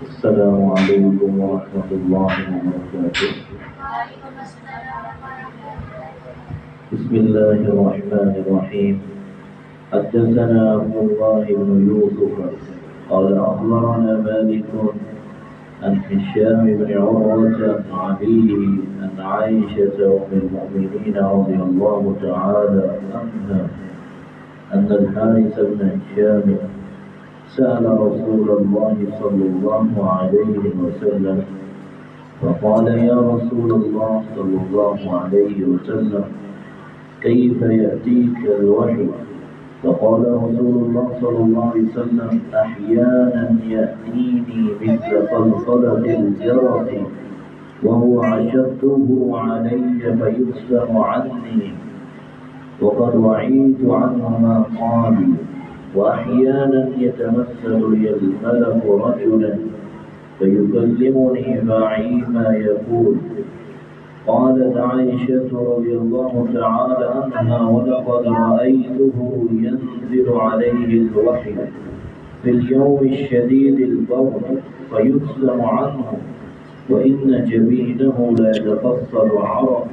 السلام عليكم ورحمة الله وبركاته. بسم الله الرحمن الرحيم. حدثنا عبد الله بن يوسف قال أخبرنا مالك عن هشام بن عروة عن أبيه عن عائشة أم المؤمنين رضي الله تعالى عنها أن الحارث بن هشام سأل رسول الله صلى الله عليه وسلم فقال يا رسول الله صلى الله عليه وسلم كيف يأتيك الوحي؟ فقال رسول الله صلى الله عليه وسلم أحيانا يأتيني مثل قلقلة الجرس وهو أشده علي فيسلم عني وقد وعيت عنه ما قال، وأحيانا يتمثل لي الملك رجلا فيكلمني معي ما يقول. قالت عائشة رضي الله تعالى عنها ولقد رأيته ينزل عليه الوحي في اليوم الشديد البرد فيسلم عنه وإن جبينه لا يتفصل عرق